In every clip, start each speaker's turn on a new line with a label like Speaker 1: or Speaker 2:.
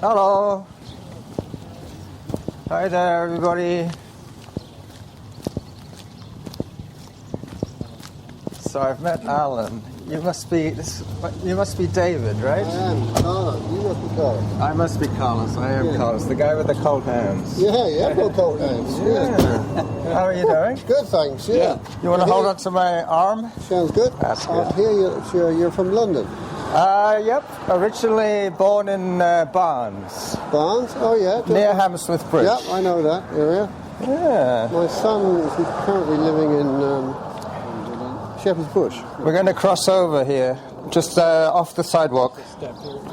Speaker 1: Hello. Hi there, everybody. So I've met Alan. You must be David, right?
Speaker 2: I am Carlos. You must be Carlos.
Speaker 1: I must be Carlos. I am Carlos, the guy with the cold hands.
Speaker 2: Yeah, I've got cold hands.
Speaker 1: Yeah. How are you doing?
Speaker 2: Good, thanks. Yeah.
Speaker 1: You want to hold on to my arm?
Speaker 2: Sounds good.
Speaker 1: That's good.
Speaker 2: I hear you're from London.
Speaker 1: Yep. Originally born in Barnes.
Speaker 2: Barnes? Oh, yeah.
Speaker 1: Near Hammersmith Bridge.
Speaker 2: Yeah, I know that area.
Speaker 1: Yeah.
Speaker 2: My son is currently living in Shepherd's Bush.
Speaker 1: We're going to cross over here, just off the sidewalk.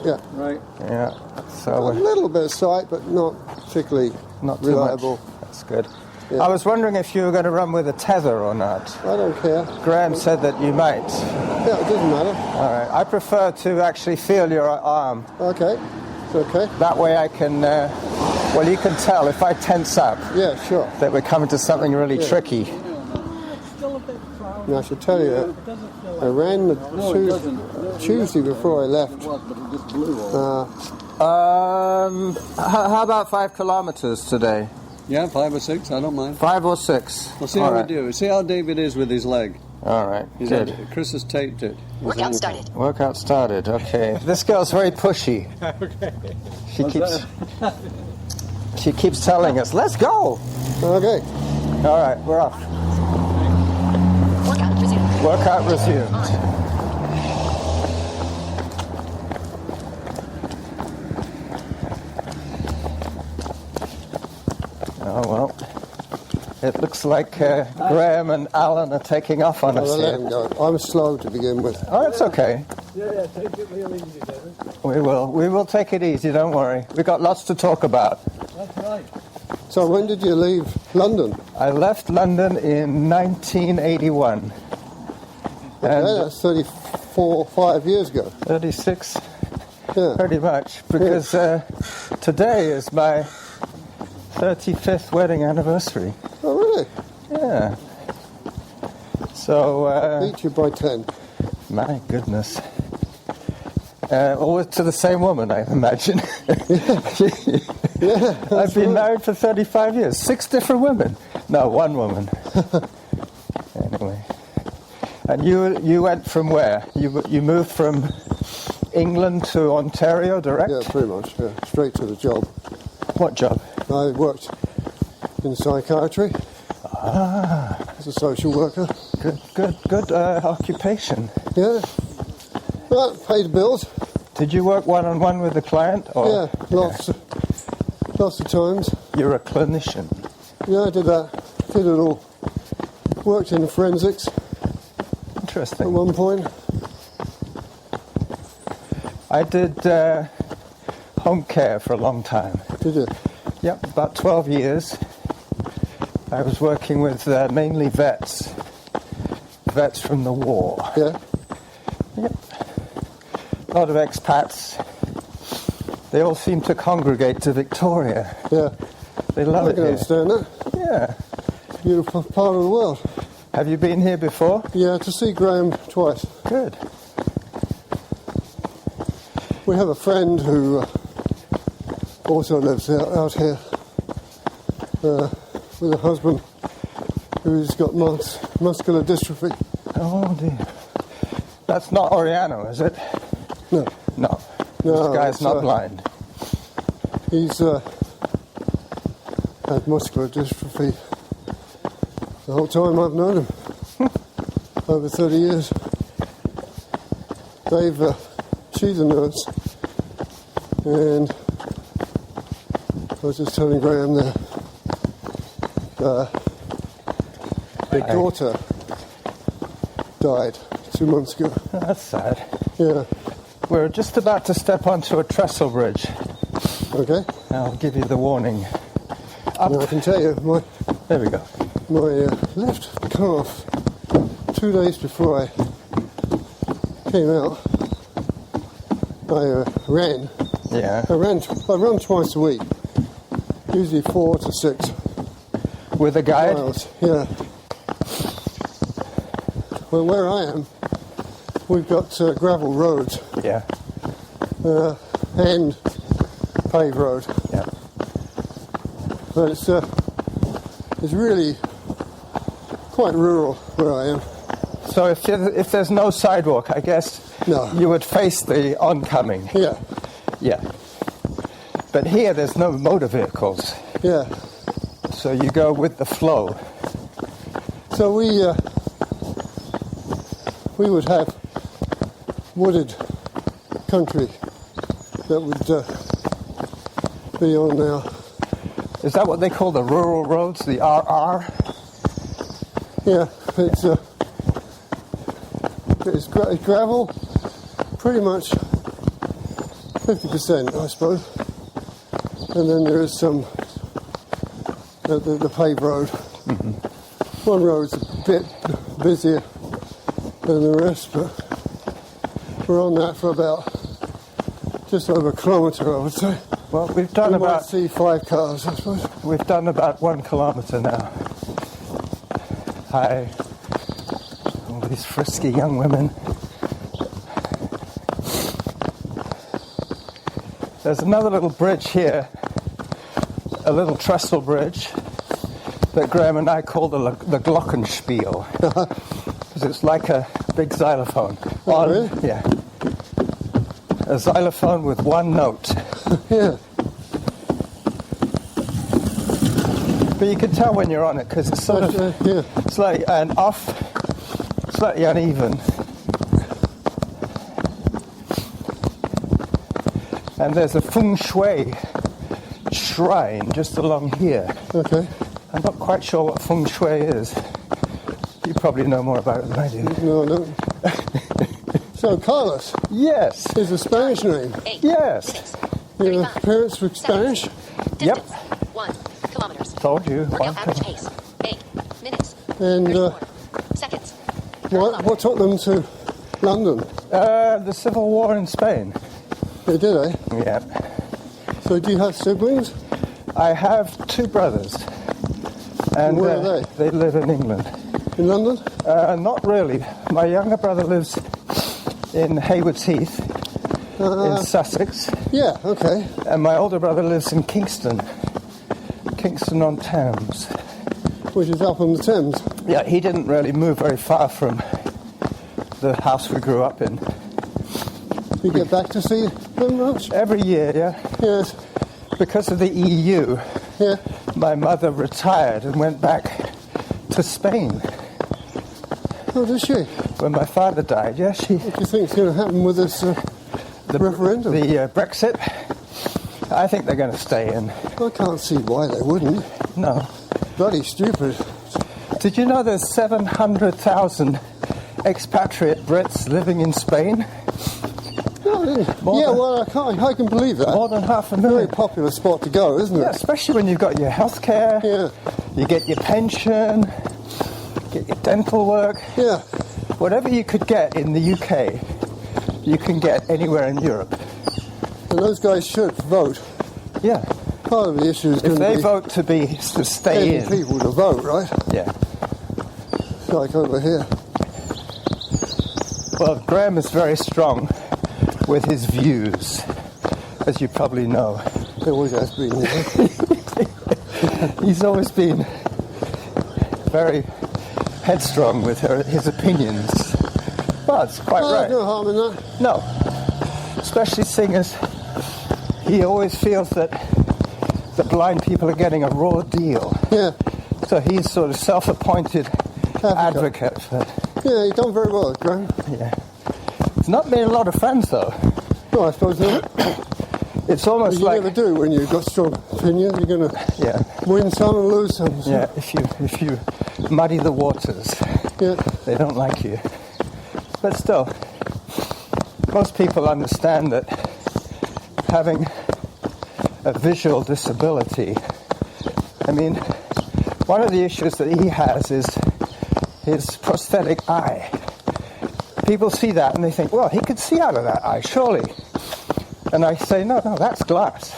Speaker 2: Yeah. Right.
Speaker 1: Yeah. So
Speaker 2: A little bit of sight, but not particularly
Speaker 1: not too
Speaker 2: reliable.
Speaker 1: much. That's good.
Speaker 2: Yeah.
Speaker 1: I was wondering if you were going to run with a tether or not.
Speaker 2: I don't care.
Speaker 1: Graham said that you might.
Speaker 2: Yeah, it doesn't matter.
Speaker 1: All right. I prefer to actually feel your arm.
Speaker 2: Okay. It's okay.
Speaker 1: That way I can, well, you can tell if I tense up
Speaker 2: Yeah, sure.
Speaker 1: that we're coming to something really tricky.
Speaker 2: And I should tell you, I ran the Tuesday before I left.
Speaker 1: How about 5 kilometers today?
Speaker 3: Yeah, 5 or 6, I don't mind.
Speaker 1: 5 or 6?
Speaker 3: We'll see how we do. See how David is with his leg.
Speaker 1: All right, good.
Speaker 3: Chris has taped it.
Speaker 4: Workout started.
Speaker 1: Workout started, okay. This girl's very pushy.
Speaker 3: Okay.
Speaker 1: She keeps telling us, let's go.
Speaker 2: Okay.
Speaker 1: All right, we're off.
Speaker 4: Workout resumed.
Speaker 1: Workout resumed. Oh, well. It looks like Graham and Alan are taking off on us
Speaker 2: I'll let
Speaker 1: here.
Speaker 2: him go. I'm slow to begin with.
Speaker 1: Oh, it's okay.
Speaker 3: Yeah, take it real easy, David.
Speaker 1: We will take it easy, don't worry. We've got lots to talk about.
Speaker 3: That's right.
Speaker 2: So when did you leave London?
Speaker 1: I left London in 1981.
Speaker 2: Okay, that's 5 years ago.
Speaker 1: 36,
Speaker 2: Yeah.
Speaker 1: pretty much, because today is my 35th wedding anniversary.
Speaker 2: Oh, really?
Speaker 1: Yeah. So,
Speaker 2: Beat you by 10.
Speaker 1: my goodness. Always to the same woman, I imagine.
Speaker 2: Yeah.
Speaker 1: I've been married for 35 years. 6 different women. No, 1 woman. Anyway. And you went from where? You moved from England to Ontario direct?
Speaker 2: Yeah, pretty much. Yeah. Straight to the job.
Speaker 1: What job?
Speaker 2: I worked in psychiatry as a social worker.
Speaker 1: Good occupation.
Speaker 2: Yeah. Well, paid the bills.
Speaker 1: Did you work one-on-one with the client? Or?
Speaker 2: Yeah, lots of times.
Speaker 1: You're a clinician.
Speaker 2: Yeah, I did that. Did it all. Worked in forensics at
Speaker 1: Interesting.
Speaker 2: one point.
Speaker 1: I did home care for a long time.
Speaker 2: Did you?
Speaker 1: Yep, about 12 years. I was working with mainly vets from the war.
Speaker 2: Yeah.
Speaker 1: Yep. A lot of expats. They all seem to congregate to Victoria.
Speaker 2: Yeah.
Speaker 1: They love
Speaker 2: I
Speaker 1: it
Speaker 2: can
Speaker 1: here.
Speaker 2: understand that.
Speaker 1: Yeah.
Speaker 2: Beautiful part of the world.
Speaker 1: Have you been here before?
Speaker 2: Yeah, to see Graham twice.
Speaker 1: Good.
Speaker 2: We have a friend who also lives out here with a husband who's got muscular dystrophy.
Speaker 1: Oh dear. That's not Oriano, is it?
Speaker 2: No.
Speaker 1: No.
Speaker 2: No,
Speaker 1: This guy's
Speaker 2: it's,
Speaker 1: not blind.
Speaker 2: He's had muscular dystrophy the whole time I've known him. Over 30 years. She's a nurse. And I was just telling Graham that their daughter died 2 months ago.
Speaker 1: That's sad.
Speaker 2: Yeah.
Speaker 1: We're just about to step onto a trestle bridge.
Speaker 2: Okay.
Speaker 1: I'll give you the warning. Up.
Speaker 2: Now I can tell you,
Speaker 1: There we go.
Speaker 2: my left calf, 2 days before I came out, I ran.
Speaker 1: Yeah.
Speaker 2: I run twice a week, usually 4 to 6
Speaker 1: With a guide?
Speaker 2: miles. Yeah. Well, where I am, we've got gravel roads,
Speaker 1: Yeah.
Speaker 2: and paved road.
Speaker 1: Yeah.
Speaker 2: But it's really quite rural where I am.
Speaker 1: So if there's no sidewalk, I guess
Speaker 2: No.
Speaker 1: you would face the oncoming.
Speaker 2: Yeah,
Speaker 1: Yeah. But here there's no motor vehicles,
Speaker 2: yeah.
Speaker 1: so you go with the flow.
Speaker 2: So we would have wooded country that would be on now.
Speaker 1: Is that what they call the rural roads, the RR?
Speaker 2: Yeah, it's gravel, pretty much 50%, I suppose. And then there is some the paved road.
Speaker 1: Mm-hmm.
Speaker 2: One road's a bit busier than the rest, but we're on that for about just over a kilometre, I would say.
Speaker 1: Well, we've done
Speaker 2: We might
Speaker 1: about
Speaker 2: see 5 cars, I suppose.
Speaker 1: we've done about 1 kilometre now. Hi, all these frisky young women. There's another little bridge here, a little trestle bridge that Graham and I call the glockenspiel, because it's like a big xylophone.
Speaker 2: Oh, really?
Speaker 1: Yeah, a xylophone with one note.
Speaker 2: Yeah,
Speaker 1: But you can tell when you're on it because it's sort of
Speaker 2: yeah.
Speaker 1: slightly slightly uneven. And there's a feng shui shrine just along here.
Speaker 2: Okay.
Speaker 1: I'm not quite sure what feng shui is. You probably know more about it than I do.
Speaker 2: No, I don't. So, Carlos
Speaker 1: Yes,
Speaker 2: is a Spanish name.
Speaker 1: yes.
Speaker 2: Your parents speak Spanish?
Speaker 1: Yep.
Speaker 4: 1 kilometers.
Speaker 1: Told you.
Speaker 4: Workout average pace. 8 minutes.
Speaker 2: And
Speaker 4: 34 seconds.
Speaker 2: what took them to London?
Speaker 1: The Civil War in Spain.
Speaker 2: They did, eh?
Speaker 1: Yeah.
Speaker 2: So do you have siblings?
Speaker 1: I have 2 brothers. And
Speaker 2: Where are they?
Speaker 1: They live in England.
Speaker 2: In London?
Speaker 1: Not really. My younger brother lives in Haywards Heath in Sussex,
Speaker 2: Yeah, okay.
Speaker 1: and my older brother lives in Kingston on Thames.
Speaker 2: Which is up on the Thames.
Speaker 1: Yeah, he didn't really move very far from the house we grew up in.
Speaker 2: You get back to see them much?
Speaker 1: Every year, yeah.
Speaker 2: Yes.
Speaker 1: Because of the EU,
Speaker 2: Yeah.
Speaker 1: my mother retired and went back to Spain
Speaker 2: Oh, does she?
Speaker 1: when my father died. Yeah, she.
Speaker 2: What do you think's going to happen with this referendum?
Speaker 1: The Brexit. I think they're going to stay in.
Speaker 2: I can't see why they wouldn't.
Speaker 1: No.
Speaker 2: Bloody stupid.
Speaker 1: Did you know there's 700,000 expatriate Brits living in Spain?
Speaker 2: No, I didn't.
Speaker 1: More
Speaker 2: Yeah,
Speaker 1: than-
Speaker 2: well, I can believe that.
Speaker 1: More than half a
Speaker 2: Very
Speaker 1: million.
Speaker 2: popular spot to go, isn't
Speaker 1: Yeah,
Speaker 2: it?
Speaker 1: especially when you've got your health care,
Speaker 2: Yeah.
Speaker 1: you get your pension, get your dental work.
Speaker 2: Yeah.
Speaker 1: Whatever you could get in the UK, you can get anywhere in Europe.
Speaker 2: And those guys should vote.
Speaker 1: Yeah.
Speaker 2: Part of the issue is
Speaker 1: If
Speaker 2: going to
Speaker 1: they
Speaker 2: be
Speaker 1: vote to stay
Speaker 2: getting
Speaker 1: in.
Speaker 2: people to vote, right?
Speaker 1: Yeah.
Speaker 2: It's like over here.
Speaker 1: Well, Graham is very strong with his views, as you probably know.
Speaker 2: There always has been.
Speaker 1: He's always been very headstrong with his opinions. Well, it's quite
Speaker 2: Oh,
Speaker 1: right.
Speaker 2: there's no harm in that.
Speaker 1: No. Especially seeing as he always feels that the blind people are getting a raw deal.
Speaker 2: Yeah.
Speaker 1: So he's sort of self-appointed advocate for,
Speaker 2: Yeah, you've done very well, Graham.
Speaker 1: yeah. It's not made a lot of friends though.
Speaker 2: No, I suppose not.
Speaker 1: It's almost
Speaker 2: You
Speaker 1: like,
Speaker 2: never do when you've got strong opinions. You're going to
Speaker 1: yeah,
Speaker 2: win some and lose some. So.
Speaker 1: yeah. If you muddy the waters,
Speaker 2: Yeah.
Speaker 1: they don't like you. But still, most people understand that having a visual disability, I mean, one of the issues that he has is his prosthetic eye. People see that and they think, well, he could see out of that eye, surely. And I say, no, that's glass.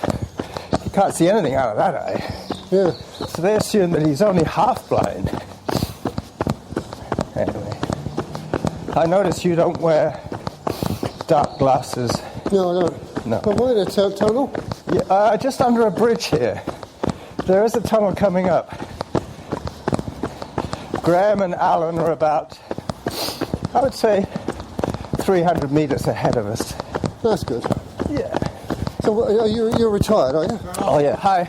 Speaker 1: He can't see anything out of that eye.
Speaker 2: Yeah.
Speaker 1: So they assume that he's only half blind. Anyway, I notice you don't wear dark glasses.
Speaker 2: No, I don't.
Speaker 1: No.
Speaker 2: But why the tunnel?
Speaker 1: Yeah, just under a bridge here. There is a tunnel coming up. Graham and Alan are about, I would say, 300 meters ahead of us.
Speaker 2: That's good.
Speaker 1: Yeah.
Speaker 2: So you're retired, are you?
Speaker 1: Oh, yeah. Hi.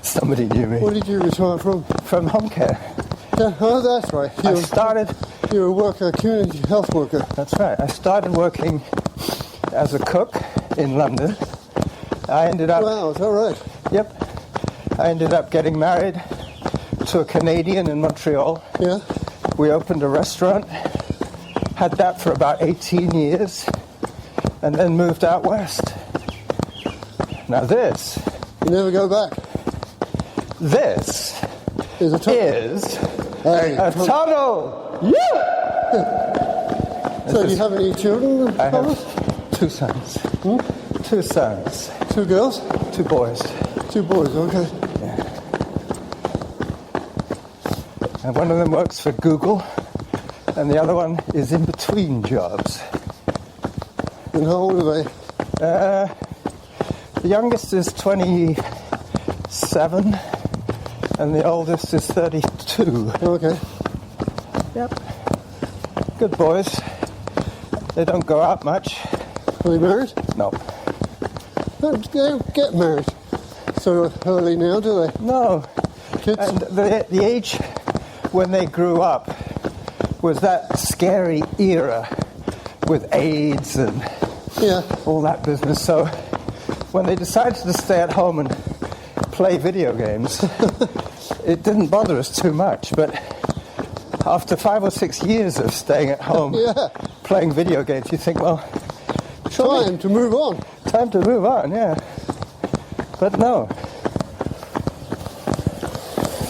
Speaker 1: Somebody knew me.
Speaker 2: Where did you retire from?
Speaker 1: From home care.
Speaker 2: Yeah, oh, that's right. You're a worker, community health worker.
Speaker 1: That's right. I started working as a cook in London. I ended up...
Speaker 2: Wow, is that right?
Speaker 1: Yep. I ended up getting married to a Canadian in Montreal.
Speaker 2: Yeah.
Speaker 1: We opened a restaurant, had that for about 18 years, and then moved out west. Now this...
Speaker 2: You never go back.
Speaker 1: This
Speaker 2: Is a
Speaker 1: is
Speaker 2: Hey.
Speaker 1: a tunnel! Yeah!
Speaker 2: So do you have any children?
Speaker 1: I
Speaker 2: Thomas?
Speaker 1: have 2 sons. 2 sons.
Speaker 2: 2 girls?
Speaker 1: 2 boys.
Speaker 2: 2 boys, okay.
Speaker 1: And one of them works for Google, and the other one is in between jobs.
Speaker 2: And how old are they?
Speaker 1: The youngest is 27, and the oldest is 32.
Speaker 2: Okay.
Speaker 1: Yep. Good boys. They don't go out much.
Speaker 2: Are they married?
Speaker 1: No.
Speaker 2: They don't get married so early now, do they?
Speaker 1: No.
Speaker 2: Kids?
Speaker 1: And the age when they grew up was that scary era with AIDS and
Speaker 2: Yeah.
Speaker 1: all that business. So when they decided to stay at home and play video games, it didn't bother us too much. But after 5 or 6 years of staying at home
Speaker 2: Yeah.
Speaker 1: playing video games, you think, well, surely
Speaker 2: Time to move on.
Speaker 1: time to move on, yeah. But no.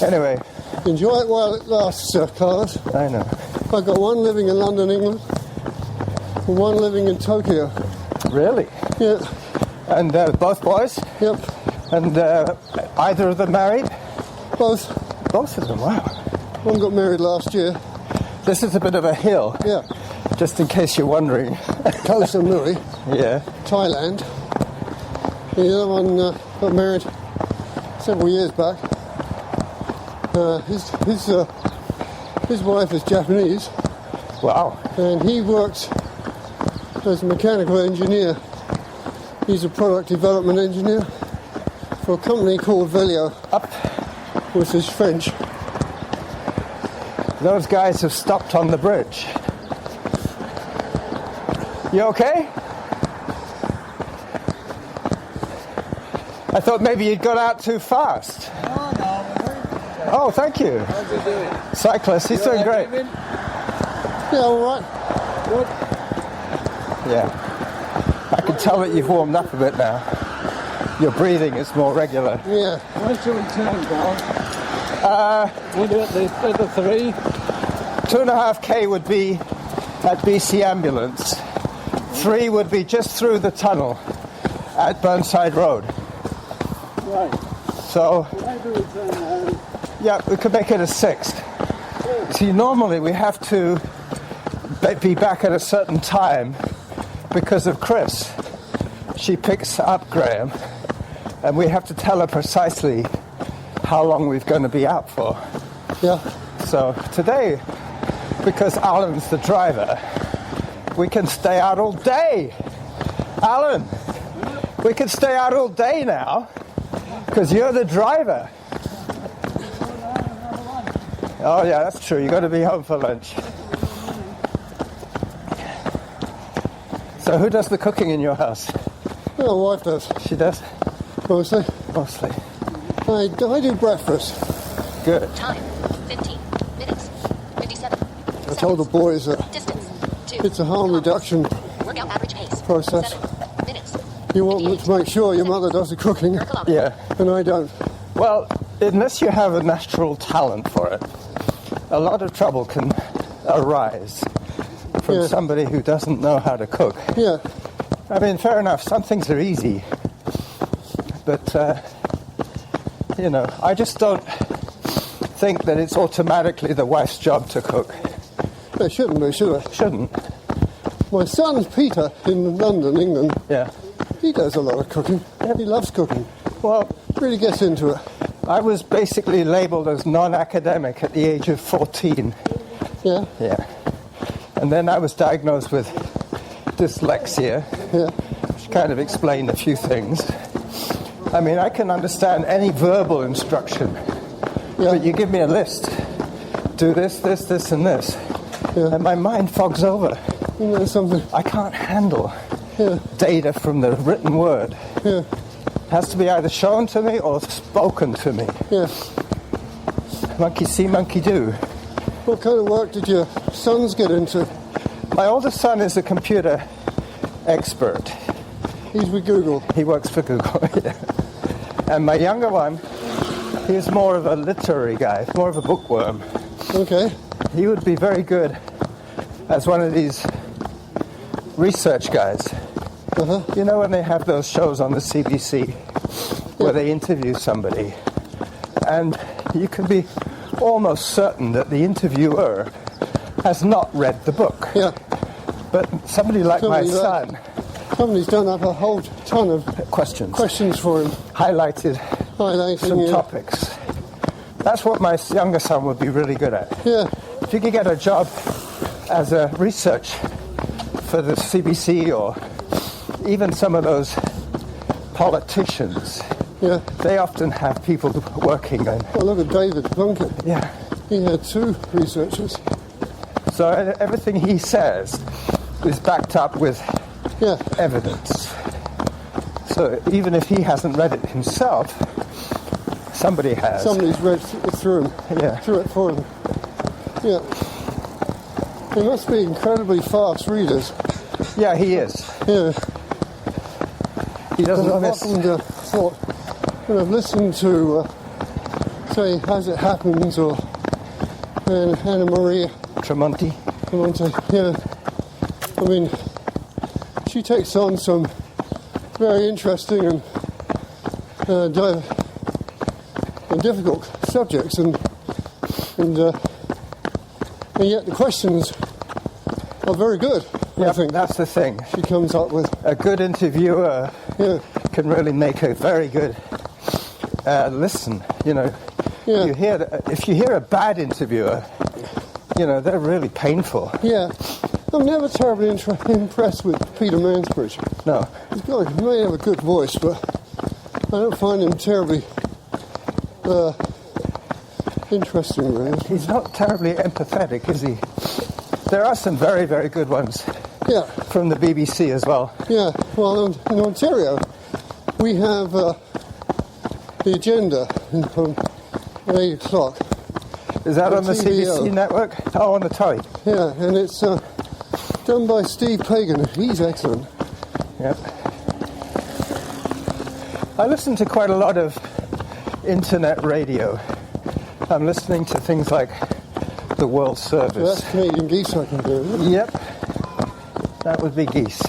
Speaker 1: Anyway,
Speaker 2: Enjoy it while it lasts, Carlos.
Speaker 1: I know.
Speaker 2: I've got one living in London, England, and one living in Tokyo.
Speaker 1: Really?
Speaker 2: Yeah.
Speaker 1: And both boys?
Speaker 2: Yep.
Speaker 1: And either of them married?
Speaker 2: Both.
Speaker 1: Both of them, wow.
Speaker 2: One got married last year.
Speaker 1: This is a bit of a hill,
Speaker 2: Yeah.
Speaker 1: just in case you're wondering.
Speaker 2: Koh Samui,
Speaker 1: Yeah.
Speaker 2: Thailand. The other one got married several years back. His wife is Japanese,
Speaker 1: Wow.
Speaker 2: and he works as a mechanical engineer. He's a product development engineer for a company called Velio,
Speaker 1: Up.
Speaker 2: which is French.
Speaker 1: Those guys have stopped on the bridge. You okay? I thought maybe you'd got out too fast. Oh, thank you.
Speaker 3: How's he doing?
Speaker 1: Cyclist, he's doing great.
Speaker 2: Yeah, all right.
Speaker 3: Good.
Speaker 1: Yeah. I can tell that you've warmed up a bit now. Your breathing is more regular.
Speaker 2: Yeah.
Speaker 3: Where's your return, Paul? We'll do it the 3.
Speaker 1: 2.5k would be at BC Ambulance. 3 would be just through the tunnel at Burnside Road.
Speaker 3: Right.
Speaker 1: So,
Speaker 3: Where's the return home?
Speaker 1: yeah, we could make it a 6. See, normally we have to be back at a certain time because of Chris. She picks up Graham, and we have to tell her precisely how long we're going to be out for.
Speaker 2: Yeah.
Speaker 1: So today, because Alan's the driver, we can stay out all day. Alan, we can stay out all day now because you're the driver. Oh yeah, that's true. You've got to be home for lunch. So who does the cooking in your house?
Speaker 2: My wife does,
Speaker 1: She does?
Speaker 2: mostly.
Speaker 1: Mostly.
Speaker 2: I do breakfast.
Speaker 1: Good.
Speaker 4: Time 15 minutes 57.
Speaker 2: I told the boys that
Speaker 4: Distance 2.
Speaker 2: it's a harm reduction.
Speaker 4: Workout average pace
Speaker 2: process.
Speaker 4: 7 minutes.
Speaker 2: You want to make sure your mother does the cooking,
Speaker 4: Per kilometer.
Speaker 1: Yeah.
Speaker 2: and I don't.
Speaker 1: Well, unless you have a natural talent for it, a lot of trouble can arise from
Speaker 2: Yeah.
Speaker 1: somebody who doesn't know how to cook.
Speaker 2: Yeah.
Speaker 1: I mean, fair enough, some things are easy. But, you know, I just don't think that it's automatically the wife's job to cook.
Speaker 2: They shouldn't be, should they?
Speaker 1: Shouldn't.
Speaker 2: My son's Peter in London, England.
Speaker 1: Yeah.
Speaker 2: He does a lot of cooking. He loves cooking.
Speaker 1: Well,
Speaker 2: Really gets into it.
Speaker 1: I was basically labelled as non-academic at the age of 14.
Speaker 2: Yeah,
Speaker 1: Yeah. And then I was diagnosed with dyslexia,
Speaker 2: yeah,
Speaker 1: which kind of explained a few things. I mean, I can understand any verbal instruction,
Speaker 2: yeah.
Speaker 1: but you give me a list. Do this, this, this, and this.
Speaker 2: Yeah.
Speaker 1: And my mind fogs over.
Speaker 2: You know something?
Speaker 1: I can't handle
Speaker 2: Yeah,
Speaker 1: data from the written word.
Speaker 2: yeah,
Speaker 1: It has to be either shown to me or spoken to me.
Speaker 2: yeah.
Speaker 1: Monkey see, monkey do.
Speaker 2: What kind of work did your sons get into?
Speaker 1: My oldest son is a computer expert.
Speaker 2: He's with Google.
Speaker 1: He works for Google. Yeah. And my younger one, he's more of a literary guy, more of a bookworm.
Speaker 2: Okay.
Speaker 1: He would be very good as one of these research guys.
Speaker 2: Uh-huh.
Speaker 1: You know when they have those shows on the CBC where they interview somebody, and you can be almost certain that the interviewer has not read the book.
Speaker 2: Yeah.
Speaker 1: But somebody like my
Speaker 2: Somebody
Speaker 1: son,
Speaker 2: Somebody's done up a whole ton of
Speaker 1: questions,
Speaker 2: for him,
Speaker 1: highlighted
Speaker 2: highlighting
Speaker 1: some
Speaker 2: you.
Speaker 1: topics. That's what my younger son would be really good at.
Speaker 2: Yeah,
Speaker 1: If you could get a job as a research for the CBC or even some of those politicians,
Speaker 2: yeah.
Speaker 1: they often have people working on.
Speaker 2: Well, look at David Plunkett.
Speaker 1: Yeah.
Speaker 2: He had 2 researchers.
Speaker 1: So everything he says is backed up with
Speaker 2: Yeah,
Speaker 1: evidence. So even if he hasn't read it himself, somebody has.
Speaker 2: somebody's read through him.
Speaker 1: Yeah.
Speaker 2: Through it for him. Yeah. They must be incredibly fast readers.
Speaker 1: Yeah, he is.
Speaker 2: Yeah.
Speaker 1: He
Speaker 2: But
Speaker 1: doesn't
Speaker 2: I've
Speaker 1: miss.
Speaker 2: often thought, when I've listened to, say, As It Happens or Anna Maria
Speaker 1: Tremonti.
Speaker 2: Monte, yeah. I mean, she takes on some very interesting and difficult subjects, and yet the questions are very good. I
Speaker 1: Yeah,
Speaker 2: think
Speaker 1: that's the thing.
Speaker 2: she comes up with.
Speaker 1: A good interviewer
Speaker 2: Yeah,
Speaker 1: can really make a very good listen. You know,
Speaker 2: yeah,
Speaker 1: you hear if you hear a bad interviewer, you know they're really painful.
Speaker 2: yeah. I'm never terribly impressed with Peter Mansbridge.
Speaker 1: No,
Speaker 2: He may have a good voice, but I don't find him terribly interesting, really.
Speaker 1: he's not terribly empathetic, is he? There are some very, very good ones
Speaker 2: Yeah,
Speaker 1: from the BBC as well.
Speaker 2: yeah. Well, in Ontario, we have the agenda at 8 o'clock.
Speaker 1: Is that
Speaker 2: On
Speaker 1: on the
Speaker 2: TVO.
Speaker 1: CBC network? Oh, on the telly.
Speaker 2: Yeah, and it's done by Steve Pagan. He's excellent.
Speaker 1: Yep. I listen to quite a lot of internet radio. I'm listening to things like the World
Speaker 2: So
Speaker 1: Service.
Speaker 2: that's Canadian Geese I can do. Isn't it?
Speaker 1: Yep, that would be geese.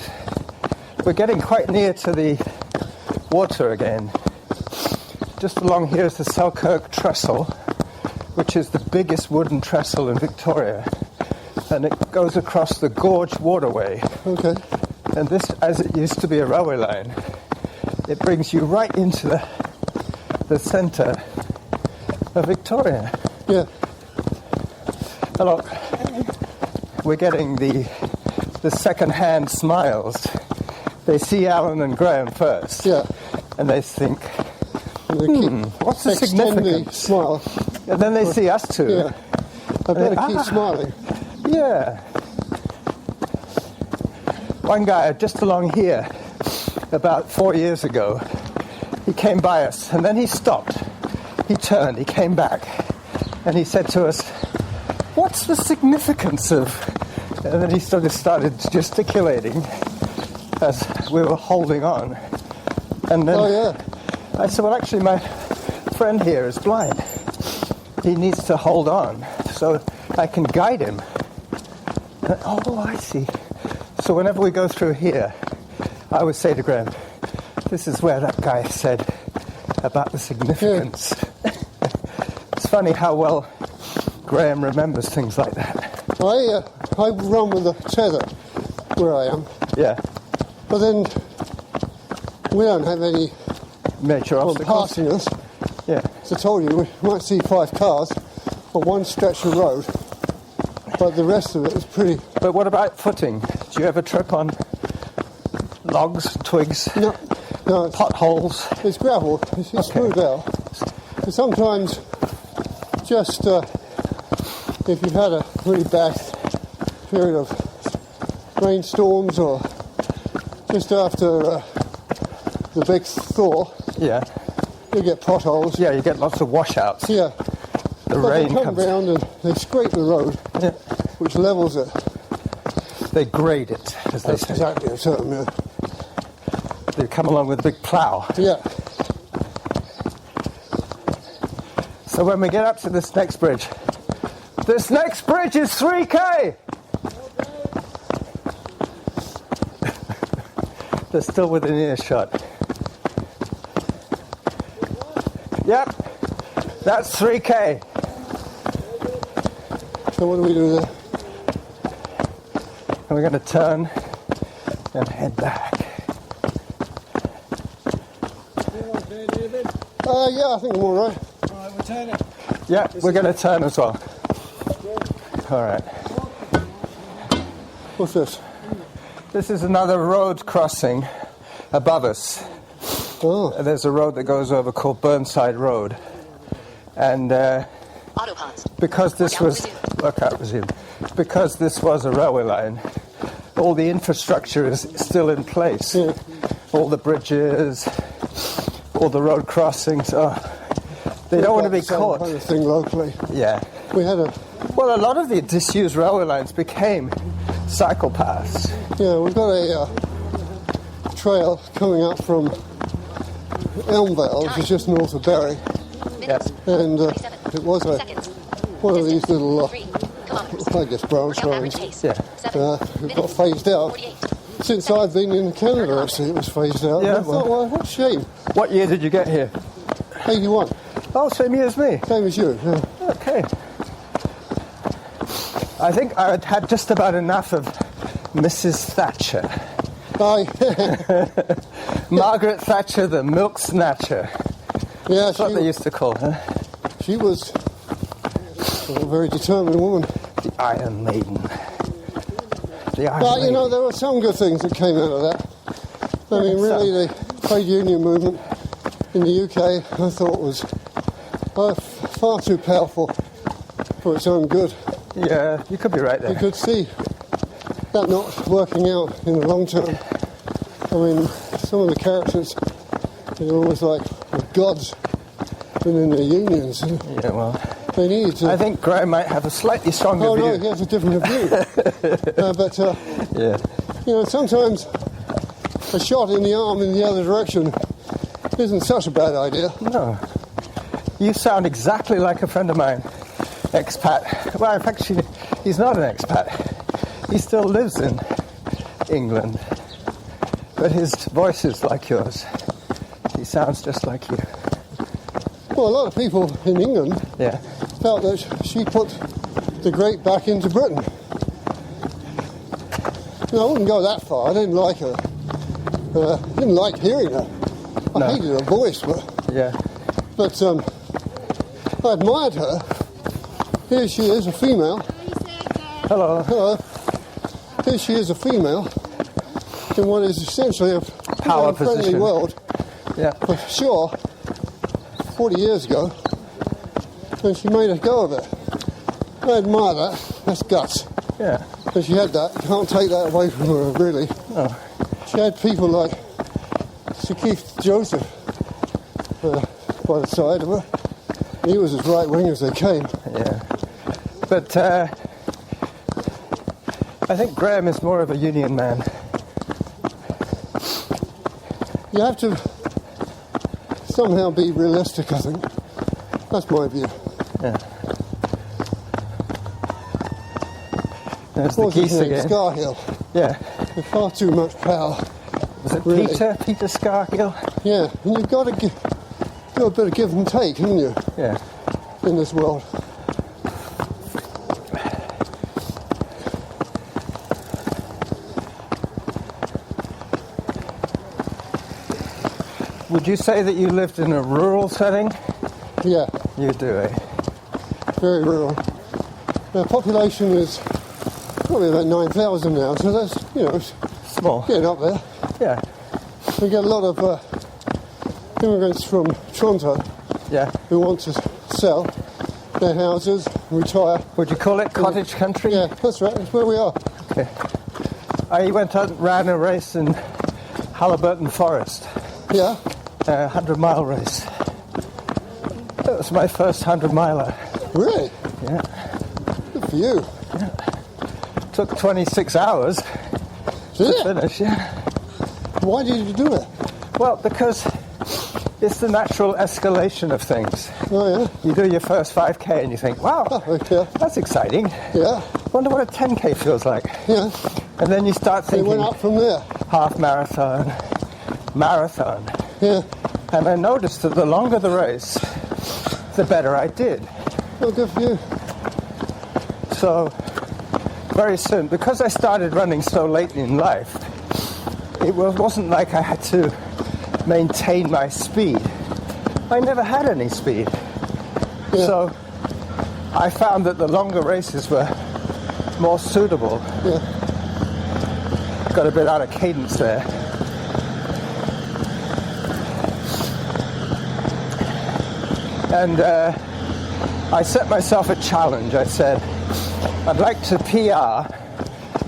Speaker 1: We're getting quite near to the water again. Just along here is the Selkirk Trestle, which is the biggest wooden trestle in Victoria. And it goes across the Gorge Waterway.
Speaker 2: Okay.
Speaker 1: And this, as it used to be a railway line, it brings you right into the centre of Victoria.
Speaker 2: Yeah.
Speaker 1: Hello. We're getting the second-hand smiles. They see Alan and Graham first,
Speaker 2: Yeah.
Speaker 1: and they think,
Speaker 2: And they keep
Speaker 1: what's the
Speaker 2: extend the
Speaker 1: significance?
Speaker 2: smile.
Speaker 1: And then they see us too.
Speaker 2: Yeah. I better keep
Speaker 1: Ah.
Speaker 2: smiling.
Speaker 1: Yeah. One guy just along here, about 4 years ago, he came by us, and then he stopped. He turned, he came back, and he said to us, "What's the significance of..." And then he started gesticulating as we were holding on. And then
Speaker 2: Oh, yeah.
Speaker 1: I said, "Well, actually, my friend here is blind. He needs to hold on so I can guide him." And, oh, I see. So whenever we go through here, I would say to Graham, "This is where that guy said about the significance." It's funny how well Graham remembers things like that.
Speaker 2: I run with a tether where I am,
Speaker 1: Yeah.
Speaker 2: but then We don't have any
Speaker 1: major
Speaker 2: on
Speaker 1: obstacles.
Speaker 2: passing us.
Speaker 1: Yeah.
Speaker 2: As I told you, we might see 5 cars on one stretch of road, but the rest of it is pretty...
Speaker 1: But what about footing? Do you ever trip on logs, twigs,
Speaker 2: No, it's,
Speaker 1: potholes?
Speaker 2: it's gravel. It's smooth out. But sometimes, just if you've had a really bad period of rainstorms or just after the big thaw,
Speaker 1: Yeah.
Speaker 2: you get potholes.
Speaker 1: Yeah, you get lots of washouts.
Speaker 2: Yeah.
Speaker 1: The
Speaker 2: But
Speaker 1: rain
Speaker 2: they come
Speaker 1: comes.
Speaker 2: round and they scrape the road,
Speaker 1: Yeah.
Speaker 2: which levels it.
Speaker 1: They grade it, as they
Speaker 2: That's
Speaker 1: say.
Speaker 2: exactly the term, yeah.
Speaker 1: They come along with a big plough.
Speaker 2: Yeah.
Speaker 1: So when we get up to this next bridge is 3K! They're still within earshot. Yep, that's 3K.
Speaker 2: So what do we do there?
Speaker 1: And we're going to turn and head back.
Speaker 3: Okay, David.
Speaker 2: Yeah, I think I'm all right.
Speaker 3: All right, we're turning.
Speaker 1: Yeah, we're going to turn as well. All right.
Speaker 2: What's this?
Speaker 1: This is another road crossing above us.
Speaker 2: Oh,
Speaker 1: There's a road that goes over called Burnside Road. And
Speaker 4: Autopause.
Speaker 1: because this was... Workout resume. Because this was a railway line, all the infrastructure is still in place.
Speaker 2: yeah.
Speaker 1: All the bridges, all the road crossings. Oh, they don't want to be
Speaker 2: Same
Speaker 1: caught.
Speaker 2: kind of thing locally.
Speaker 1: Yeah.
Speaker 2: We had a...
Speaker 1: Well, a lot of the disused railway lines became cycle paths.
Speaker 2: Yeah, we've got a trail coming up from Elmvale, which is just north of Bury,
Speaker 4: Minutes.
Speaker 2: and
Speaker 4: 27
Speaker 2: it was
Speaker 4: seconds.
Speaker 2: one of these little,
Speaker 4: 3 kilometers.
Speaker 2: I guess, branch
Speaker 4: Work out average
Speaker 2: lines.
Speaker 4: pace.
Speaker 1: Yeah.
Speaker 4: 7
Speaker 2: It got
Speaker 4: minutes.
Speaker 2: phased out.
Speaker 4: 48.
Speaker 2: Since I've been in Canada, actually, it was phased out.
Speaker 1: Yeah,
Speaker 2: I thought, well, what a shame.
Speaker 1: What year did you get here?
Speaker 2: 81,
Speaker 1: Oh, same year as me.
Speaker 2: same as you. Yeah.
Speaker 1: Okay. I think I had just about enough of Mrs. Thatcher. Margaret Thatcher, the milk snatcher.
Speaker 2: Yeah,
Speaker 1: That's what they used to call her.
Speaker 2: she was a very determined woman.
Speaker 1: The Iron Maiden. The Iron
Speaker 2: But,
Speaker 1: Maiden.
Speaker 2: you know, there were some good things that came out of that. I mean, really, the trade union movement in the UK, I thought was far too powerful for its own good.
Speaker 1: Yeah, you could be right
Speaker 2: You
Speaker 1: there.
Speaker 2: could see that not working out in the long term. I mean, some of the characters, they're almost like gods within their unions.
Speaker 1: Yeah, well,
Speaker 2: They need to...
Speaker 1: I think Graham might have a slightly stronger
Speaker 2: Oh, no,
Speaker 1: view.
Speaker 2: he has a different view. But,
Speaker 1: Yeah.
Speaker 2: you know, sometimes a shot in the arm in the other direction isn't such a bad idea.
Speaker 1: No. You sound exactly like a friend of mine, expat. Well, in fact, he's not an expat. He still lives in England. But his voice is like yours. He sounds just like you.
Speaker 2: Well, a lot of people in England
Speaker 1: Yeah.
Speaker 2: felt that she put the grape back into Britain. You know, I wouldn't go that far. I didn't like her. I didn't like hearing her. I
Speaker 1: No.
Speaker 2: hated her voice,
Speaker 1: Yeah.
Speaker 2: but I admired her. Here she is, a female.
Speaker 1: Hello.
Speaker 2: Hello. Here she is, a female, in what is essentially a
Speaker 1: Power
Speaker 2: friendly
Speaker 1: position.
Speaker 2: world.
Speaker 1: Yeah.
Speaker 2: For sure, 40 years ago, and she made a go of it. I admire that. That's guts.
Speaker 1: Yeah.
Speaker 2: And she had that. You can't take that away from her, really.
Speaker 1: Oh.
Speaker 2: She had people like Sir Keith Joseph by the side of her. He was as right-wing as they came.
Speaker 1: Yeah. But I think Graham is more of a union man.
Speaker 2: You have to somehow be realistic, I think. That's my view.
Speaker 1: Yeah. There's the
Speaker 2: What was his
Speaker 1: geese
Speaker 2: name?
Speaker 1: again.
Speaker 2: Scarhill.
Speaker 1: Yeah.
Speaker 2: With far too much power.
Speaker 1: Was it
Speaker 2: Really?
Speaker 1: Peter Scarhill?
Speaker 2: Yeah, and you've got to do a bit of give and take, haven't you,
Speaker 1: Yeah.
Speaker 2: in this world?
Speaker 1: Would you say that you lived in a rural setting?
Speaker 2: Yeah,
Speaker 1: You do, eh?
Speaker 2: very rural. Our population is probably about 9,000 now, so that's, it's
Speaker 1: Small.
Speaker 2: getting up there.
Speaker 1: Yeah.
Speaker 2: We get a lot of immigrants from Toronto
Speaker 1: Yeah.
Speaker 2: who want to sell their houses, retire.
Speaker 1: Would you call it cottage country?
Speaker 2: Yeah, that's right, that's where we are.
Speaker 1: Okay. I went out and ran a race in Halliburton Forest,
Speaker 2: Yeah,
Speaker 1: a 100-mile race. That was my first 100-miler.
Speaker 2: really?
Speaker 1: Yeah.
Speaker 2: Good for you.
Speaker 1: Took 26 hours
Speaker 2: Did
Speaker 1: to
Speaker 2: it?
Speaker 1: finish, yeah.
Speaker 2: Why did you do it?
Speaker 1: Well, because it's the natural escalation of things.
Speaker 2: Oh, yeah?
Speaker 1: You do your first 5K and you think, wow,
Speaker 2: Oh, yeah.
Speaker 1: that's exciting.
Speaker 2: Yeah,
Speaker 1: Wonder what a 10K feels like.
Speaker 2: yeah.
Speaker 1: And then you start
Speaker 2: It
Speaker 1: thinking
Speaker 2: went up from there.
Speaker 1: half marathon, marathon.
Speaker 2: Yeah.
Speaker 1: And I noticed that the longer the race, the better I did.
Speaker 2: Oh, good for you.
Speaker 1: So very soon, because I started running so late in life, it wasn't like I had to maintain my speed. I never had any speed.
Speaker 2: Yeah.
Speaker 1: So I found that the longer races were more suitable.
Speaker 2: Yeah.
Speaker 1: Got a bit out of cadence there. And I set myself a challenge. I said, I'd like to PR,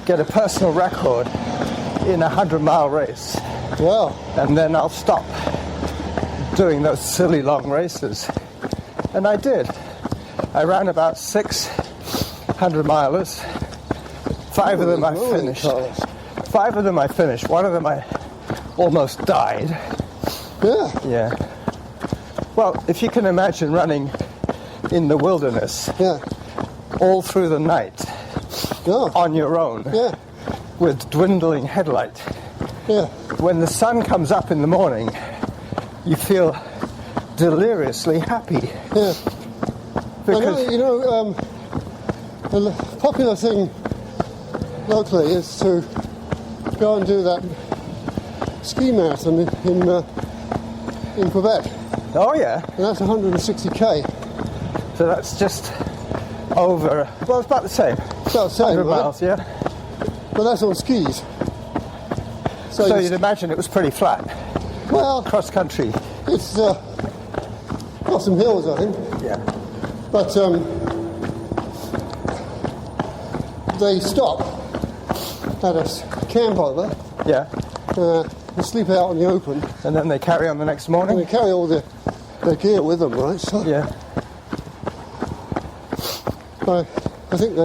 Speaker 1: get a personal record in a 100-mile race.
Speaker 2: Wow.
Speaker 1: And then I'll stop doing those silly long races. And I did. I ran about 600 milers. 5 of them I
Speaker 2: Holy
Speaker 1: finished.
Speaker 2: colors.
Speaker 1: 5 of them I finished. One of them I almost died.
Speaker 2: Yeah.
Speaker 1: Yeah. Well, if you can imagine running in the wilderness
Speaker 2: Yeah.
Speaker 1: all through the night
Speaker 2: Oh.
Speaker 1: on your own
Speaker 2: Yeah.
Speaker 1: with dwindling headlight,
Speaker 2: Yeah.
Speaker 1: when the sun comes up in the morning, you feel deliriously happy.
Speaker 2: Yeah.
Speaker 1: Because
Speaker 2: the popular thing locally is to go and do that ski marathon in Quebec,
Speaker 1: oh yeah,
Speaker 2: and that's 160k.
Speaker 1: so that's just over. Well, it's about the same.
Speaker 2: It's about the same,
Speaker 1: 100
Speaker 2: right?
Speaker 1: miles, yeah.
Speaker 2: But that's on skis.
Speaker 1: So
Speaker 2: you
Speaker 1: you'd imagine it was pretty flat,
Speaker 2: well,
Speaker 1: cross country.
Speaker 2: it's got some hills, I think,
Speaker 1: Yeah.
Speaker 2: but they stop at a camp over.
Speaker 1: Yeah.
Speaker 2: They sleep out in the open,
Speaker 1: And then they carry on the next
Speaker 2: and they
Speaker 1: morning.
Speaker 2: carry all their gear with them, right? So
Speaker 1: Yeah.
Speaker 2: I think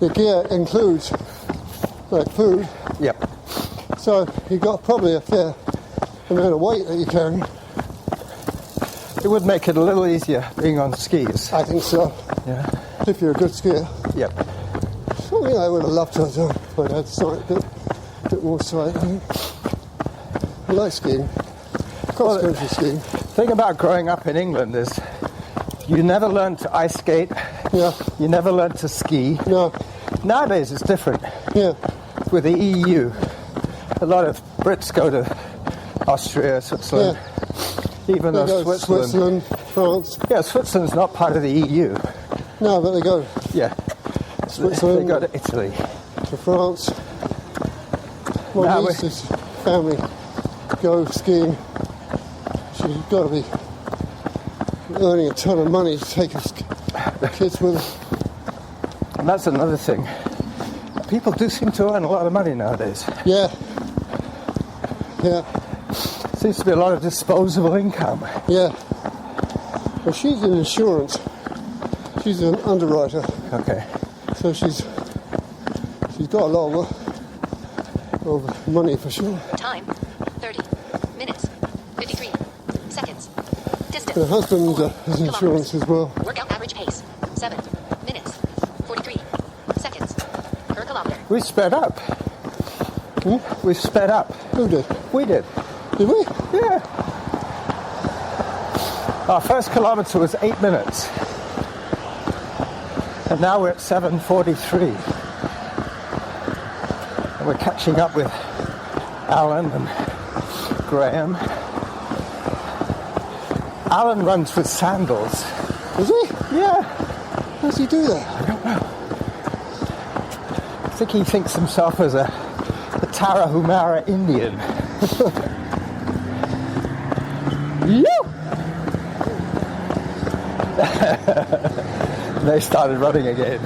Speaker 2: the gear includes like food,
Speaker 1: Yep.
Speaker 2: so you've got probably a fair amount of weight that you're carrying.
Speaker 1: It would make it a little easier being on skis.
Speaker 2: I think so,
Speaker 1: Yeah.
Speaker 2: if you're a good skier.
Speaker 1: Yep.
Speaker 2: Something I would have loved to have done, but I had sight, a bit more sight. I think. I like skiing, cross-country skiing.
Speaker 1: Thing about growing up in England is you never learn to ice skate.
Speaker 2: Yeah,
Speaker 1: You never learn to ski.
Speaker 2: no,
Speaker 1: Nowadays it's different.
Speaker 2: yeah,
Speaker 1: With the EU, a lot of Brits go to Austria, Switzerland, even
Speaker 2: they
Speaker 1: though
Speaker 2: go to Switzerland, France.
Speaker 1: Yeah, Switzerland's not part of the EU.
Speaker 2: No, but they go
Speaker 1: Yeah.
Speaker 2: Switzerland.
Speaker 1: They go to Italy.
Speaker 2: to France.
Speaker 1: Now
Speaker 2: My
Speaker 1: we-
Speaker 2: niece's family go skiing. She's got to be earning a ton of money to take the kids with her.
Speaker 1: And that's another thing. People do seem to earn a lot of money nowadays.
Speaker 2: Yeah. Yeah.
Speaker 1: Seems to be a lot of disposable income.
Speaker 2: Yeah. Well, she's in insurance. She's an underwriter,
Speaker 1: Okay.
Speaker 2: so she's got a lot of money for sure.
Speaker 4: Time 30 minutes 53 seconds. Distance.
Speaker 2: Her husband
Speaker 4: 4
Speaker 2: has insurance
Speaker 4: kilometers.
Speaker 2: as well.
Speaker 4: Workout average pace 7 minutes 43 seconds per kilometer.
Speaker 1: We sped up. We sped up.
Speaker 2: Who did?
Speaker 1: We did.
Speaker 2: Did we?
Speaker 1: Yeah. Our first kilometre was 8 minutes. And now we're at 7:43. And we're catching up with Alan and Graham. Alan runs with sandals.
Speaker 2: Is he?
Speaker 1: Yeah.
Speaker 2: How does he do that?
Speaker 1: I think he thinks himself as a Tarahumara Indian. You! They started running again.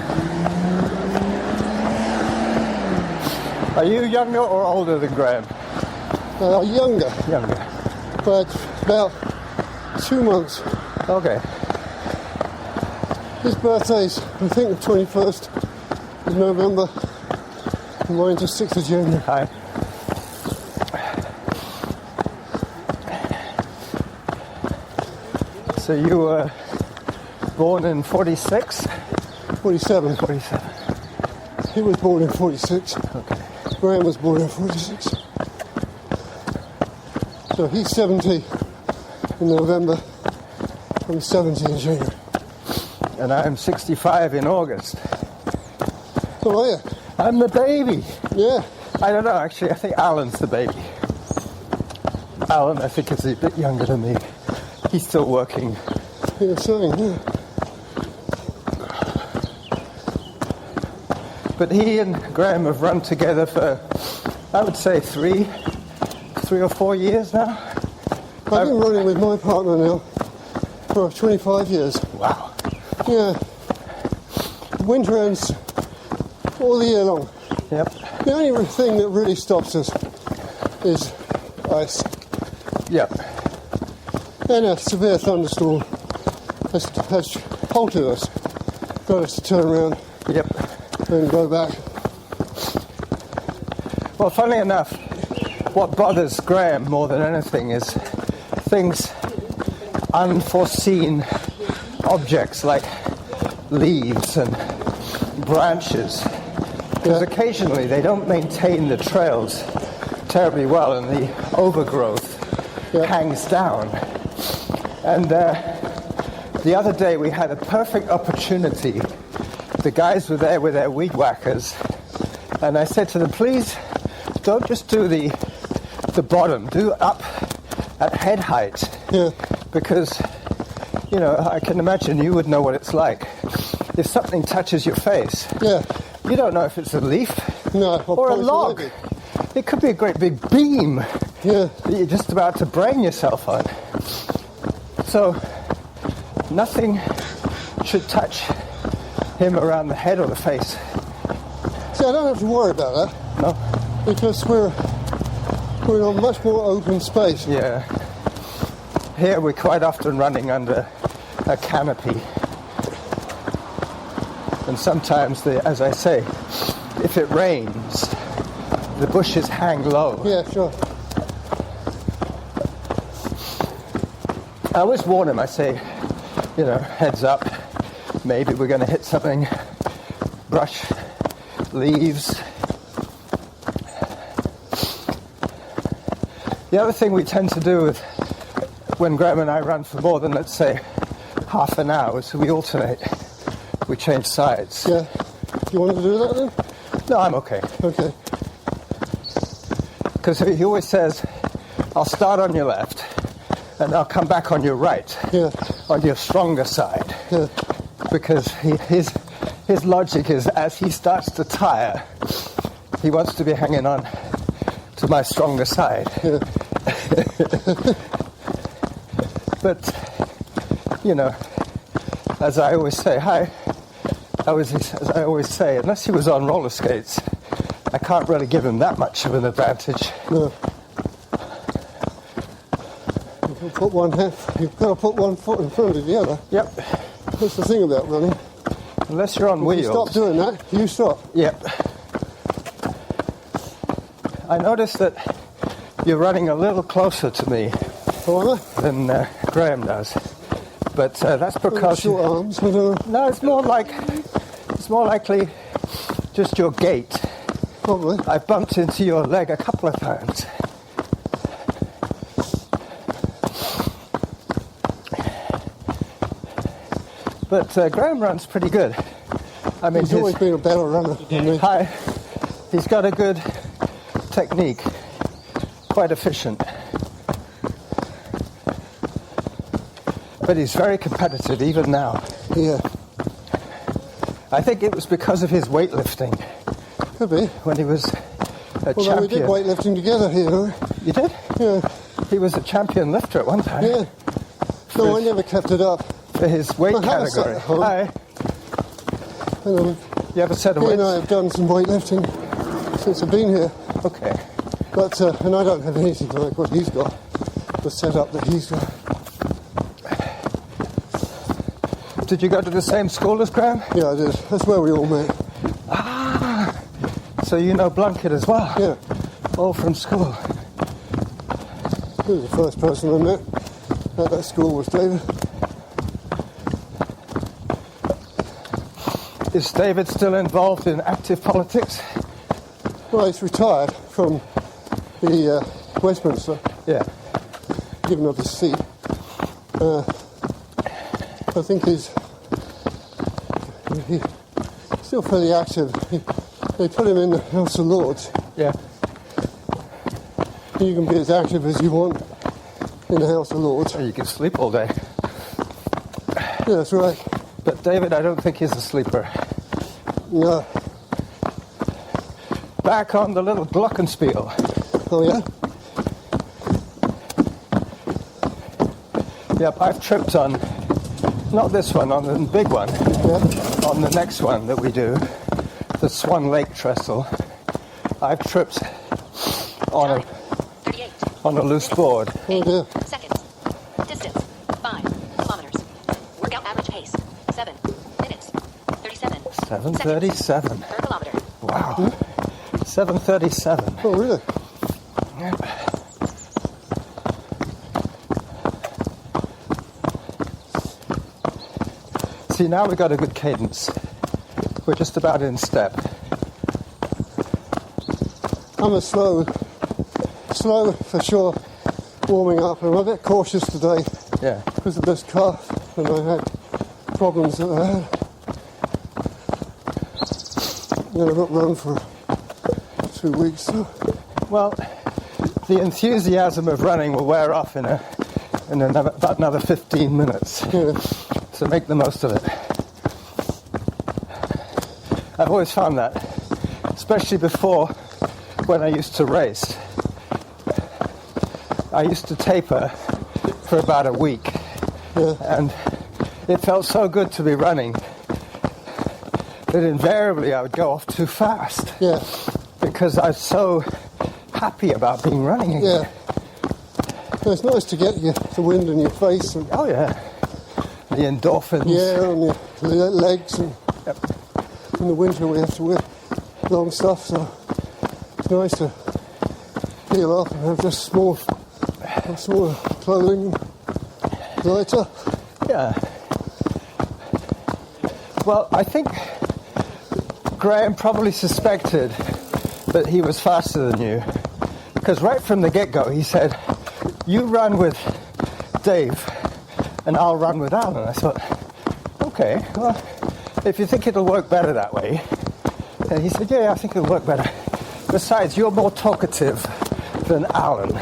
Speaker 1: Are you younger or older than Graham?
Speaker 2: Younger,
Speaker 1: Younger.
Speaker 2: but about 2 months.
Speaker 1: Okay.
Speaker 2: His birthday's, I think, the 21st of November. And mine's the 6th of January.
Speaker 1: Hi. So you were born in 46?
Speaker 2: 47.
Speaker 1: 47.
Speaker 2: He was born in 46.
Speaker 1: Okay.
Speaker 2: Graham was born in 46. So he's 70 in November. I'm 70 in January.
Speaker 1: And I'm 65 in August.
Speaker 2: So are you?
Speaker 1: I'm the baby.
Speaker 2: Yeah.
Speaker 1: I don't know, actually, I think Alan's the baby. Alan, I think, is a bit younger than me. He's still working.
Speaker 2: You're saying, yeah.
Speaker 1: But he and Graham have run together for, I would say, three or 4 years now.
Speaker 2: I've been running with my partner now for 25 years.
Speaker 1: Wow.
Speaker 2: Yeah. Winter ends all the year long.
Speaker 1: Yep.
Speaker 2: The only thing that really stops us is ice.
Speaker 1: Yep.
Speaker 2: And a severe thunderstorm has halted us, got us to turn around
Speaker 1: Yep.
Speaker 2: and go back.
Speaker 1: Well, funnily enough, what bothers Graham more than anything is things, unforeseen objects like leaves and branches. Because occasionally they don't maintain the trails terribly well and the overgrowth hangs down. And the other day we had a perfect opportunity. The guys were there with their weed whackers, and I said to them, please don't just do the bottom, do up at head height.
Speaker 2: Yeah.
Speaker 1: Because, you know, I can imagine you would know what it's like. If something touches your face,
Speaker 2: Yeah.
Speaker 1: you don't know if it's a leaf
Speaker 2: No.
Speaker 1: or a log. It could be a great big beam
Speaker 2: Yeah.
Speaker 1: that you're just about to brain yourself on. So nothing should touch him around the head or the face.
Speaker 2: See, I don't have to worry about that
Speaker 1: No?
Speaker 2: because we're in a much more open space.
Speaker 1: Yeah. Here we're quite often running under a canopy. And sometimes, as I say, if it rains, the bushes hang low.
Speaker 2: Yeah, sure.
Speaker 1: I always warn him, I say, you know, heads up, maybe we're going to hit something, brush, leaves. The other thing we tend to do when Graham and I run for more than, let's say, half an hour is we alternate. We change sides.
Speaker 2: Yeah. You want to do that then?
Speaker 1: No, I'm okay.
Speaker 2: Okay.
Speaker 1: Because he always says, I'll start on your left and I'll come back on your right,
Speaker 2: Yeah.
Speaker 1: on your stronger side.
Speaker 2: Yeah.
Speaker 1: Because his logic is as he starts to tire, he wants to be hanging on to my stronger side.
Speaker 2: Yeah.
Speaker 1: But, you know, as I always say, as I always say, unless he was on roller skates, I can't really give him that much of an advantage.
Speaker 2: No. You've got to put one foot in front of the other.
Speaker 1: Yep.
Speaker 2: That's the thing about running.
Speaker 1: Unless you're on
Speaker 2: If
Speaker 1: wheels.
Speaker 2: you stop doing that, you stop.
Speaker 1: Yep. I noticed that you're running a little closer to me
Speaker 2: Oh, am I?
Speaker 1: than Graham does. But that's because...
Speaker 2: Short arms. I don't know.
Speaker 1: No, it's more likely just your gait.
Speaker 2: Probably.
Speaker 1: I bumped into your leg a couple of times. But Graham runs pretty good. I mean,
Speaker 2: He's always been a better runner than me.
Speaker 1: He's got a good technique, quite efficient. But he's very competitive even now.
Speaker 2: Yeah,
Speaker 1: I think it was because of his weightlifting
Speaker 2: could be.
Speaker 1: when he was a
Speaker 2: Although we did
Speaker 1: champion.
Speaker 2: weightlifting together here, huh?
Speaker 1: You did?
Speaker 2: Yeah,
Speaker 1: He was a champion lifter at one time.
Speaker 2: yeah. No, I never kept it up.
Speaker 1: For his weight
Speaker 2: I have a set
Speaker 1: category.
Speaker 2: at home.
Speaker 1: Aye.
Speaker 2: And
Speaker 1: You have a set of
Speaker 2: he and I
Speaker 1: weights?
Speaker 2: have done some weightlifting since I've been here.
Speaker 1: Okay.
Speaker 2: But, and I don't have anything like what he's got, the setup that he's got.
Speaker 1: Did you go to the same school as Graham?
Speaker 2: Yeah, I did. That's where we all met.
Speaker 1: So you know Blunkett as well?
Speaker 2: Yeah,
Speaker 1: All from school.
Speaker 2: he was the first person I met at that school was David.
Speaker 1: Is David still involved in active politics?
Speaker 2: Well, he's retired from the Westminster,
Speaker 1: Yeah.
Speaker 2: given up his seat. I think he's still fairly active. They put him in the House of Lords.
Speaker 1: Yeah.
Speaker 2: You can be as active as you want in the House of Lords.
Speaker 1: You can sleep all day.
Speaker 2: Yeah, that's right.
Speaker 1: But David, I don't think he's a sleeper.
Speaker 2: No.
Speaker 1: Back on the little glockenspiel.
Speaker 2: Oh, yeah?
Speaker 1: Yep, I've tripped on, not this one, on the big one,
Speaker 2: Yeah.
Speaker 1: on the next one that we do, the Swan Lake Trestle. I've tripped on
Speaker 4: 38.
Speaker 1: a loose board.
Speaker 2: Oh, dear.
Speaker 4: Seconds. Distance 5 kilometers. Workout average pace 7 minutes. 37.
Speaker 1: 7:37.
Speaker 4: Seconds per kilometer.
Speaker 1: Wow. 7:37.
Speaker 2: Oh, really?
Speaker 1: See, now we've got a good cadence. We're just about in step.
Speaker 2: I'm a slow for sure warming up. I'm a bit cautious today
Speaker 1: Yeah.
Speaker 2: because of this calf and I had problems that I had. And I've not run for 2 weeks. So.
Speaker 1: Well, the enthusiasm of running will wear off in about another 15 minutes.
Speaker 2: Yeah.
Speaker 1: So make the most of it. I've always found that, especially before when I used to race. I used to taper for about a week,
Speaker 2: Yeah.
Speaker 1: and it felt so good to be running that invariably I would go off too fast
Speaker 2: Yeah.
Speaker 1: because I was so happy about being running again.
Speaker 2: Yeah. It's nice to get the wind in your face and
Speaker 1: Oh yeah, the endorphins.
Speaker 2: the air on your legs. And
Speaker 1: Yep.
Speaker 2: in the winter we have to wear long stuff, so it's nice to peel off and have just smaller clothing, lighter.
Speaker 1: Yeah. Well, I think Graham probably suspected that he was faster than you, because right from the get-go he said, "You run with Dave, and I'll run with Alan." I thought, okay, well, if you think it'll work better that way. And he said, yeah, I think it'll work better. Besides, you're more talkative than Alan.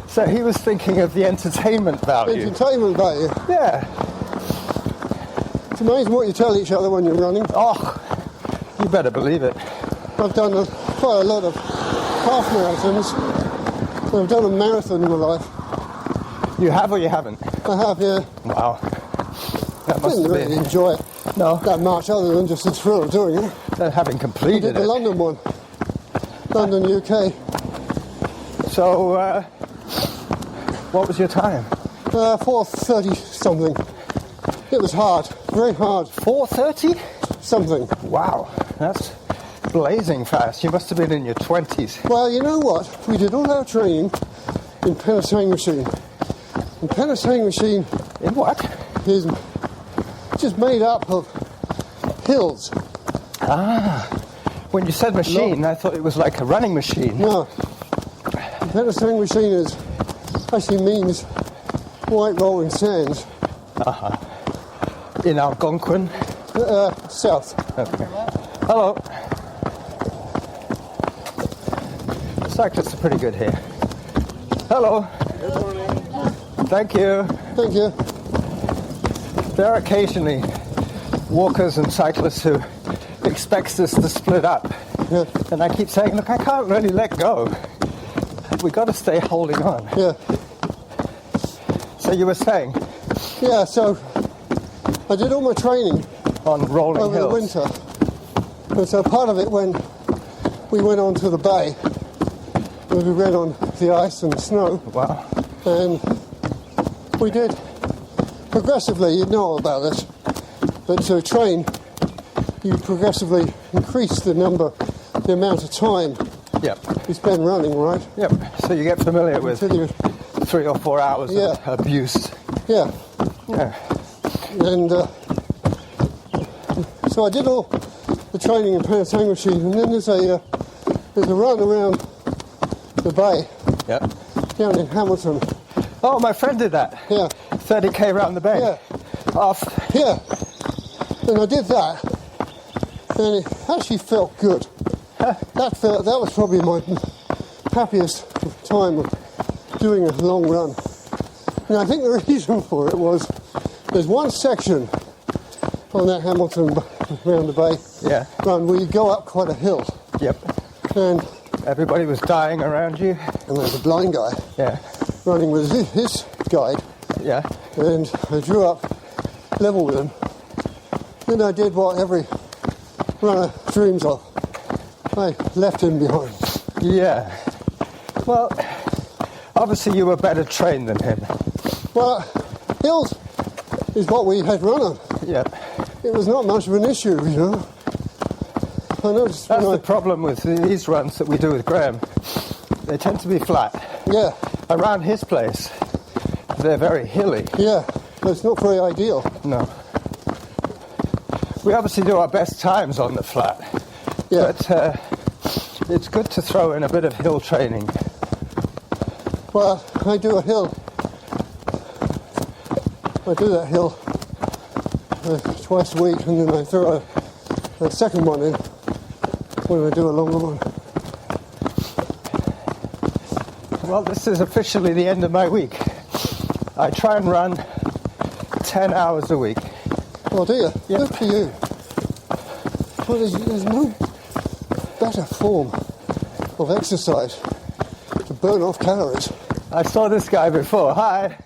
Speaker 1: So he was thinking of the entertainment value.
Speaker 2: Entertainment value.
Speaker 1: Yeah.
Speaker 2: It's amazing what you tell each other when you're running.
Speaker 1: Oh, you better believe it.
Speaker 2: I've done quite a lot of half marathons. I've done a marathon in my life.
Speaker 1: You have or you haven't?
Speaker 2: I have, yeah.
Speaker 1: Wow. That must
Speaker 2: Didn't
Speaker 1: have
Speaker 2: really
Speaker 1: been
Speaker 2: enjoy it
Speaker 1: no,
Speaker 2: that much other than just the thrill of doing it.
Speaker 1: having
Speaker 2: I
Speaker 1: completed
Speaker 2: did the
Speaker 1: it.
Speaker 2: London one. London, UK.
Speaker 1: So, what was your time?
Speaker 2: 4:30 something. It was hard, very hard.
Speaker 1: 4:30?
Speaker 2: Something.
Speaker 1: Wow, that's blazing fast. You must have been in your 20s.
Speaker 2: Well, you know what? We did all our training in Penasang Machine. And Penasang Machine
Speaker 1: In what?
Speaker 2: is just made up of hills.
Speaker 1: When you said machine, I thought it was like a running machine.
Speaker 2: No. Penasang Machine actually means white rolling sands.
Speaker 1: In Algonquin.
Speaker 2: South.
Speaker 1: Okay. Hello. Cyclists are pretty good here. Hello. Thank you.
Speaker 2: Thank you.
Speaker 1: There are occasionally walkers and cyclists who expects us to split up.
Speaker 2: Yeah.
Speaker 1: And I keep saying, look, I can't really let go. We've got to stay holding on.
Speaker 2: Yeah.
Speaker 1: So you were saying?
Speaker 2: Yeah, so I did all my training
Speaker 1: On rolling
Speaker 2: over
Speaker 1: hills.
Speaker 2: the winter. And so part of it when we went onto the bay, we went on the ice and snow,
Speaker 1: Wow.
Speaker 2: and we did progressively, you know about this, but to train, you progressively increase the amount of time
Speaker 1: Yep.
Speaker 2: you spend running, right?
Speaker 1: Yep. So you get familiar with
Speaker 2: Until you,
Speaker 1: 3 or 4 hours
Speaker 2: Yeah.
Speaker 1: of abuse.
Speaker 2: yeah.
Speaker 1: Yeah.
Speaker 2: And so I did all the training in Pentangle machine, and then there's a run around the bay
Speaker 1: Yep.
Speaker 2: down in Hamilton.
Speaker 1: Oh, my friend did that.
Speaker 2: Yeah,
Speaker 1: 30k round the bay.
Speaker 2: yeah,
Speaker 1: Off.
Speaker 2: yeah. And I did that, and it actually felt good. That was probably my happiest time of doing a long run. And I think the reason for it was there's one section on that Hamilton round the bay
Speaker 1: Yeah.
Speaker 2: run where you go up quite a hill,
Speaker 1: Yep.
Speaker 2: and
Speaker 1: Everybody was dying around you.
Speaker 2: there's a blind guy
Speaker 1: Yeah.
Speaker 2: running with his guide,
Speaker 1: Yeah.
Speaker 2: and I drew up level with him. Then I did what every runner dreams of. I left him behind.
Speaker 1: Yeah. Well, obviously you were better trained than him.
Speaker 2: Well, hills is what we had run on.
Speaker 1: Yeah.
Speaker 2: It was not much of an issue, you know. I noticed
Speaker 1: That's
Speaker 2: when
Speaker 1: the problem with these runs that we do with Graham. They tend to be flat.
Speaker 2: yeah,
Speaker 1: Around his place, they're very hilly.
Speaker 2: yeah, but it's not very ideal.
Speaker 1: No. We obviously do our best times on the flat.
Speaker 2: Yeah,
Speaker 1: But it's good to throw in a bit of hill training.
Speaker 2: well, I do a hill. I do that hill twice a week, and then I throw a second one in when I do a longer one.
Speaker 1: Well, this is officially the end of my week. I try and run 10 hours a week.
Speaker 2: Oh, do you?
Speaker 1: Yep.
Speaker 2: Good for you. Well, there's no better form of exercise to burn off calories.
Speaker 1: I saw this guy before. Hi.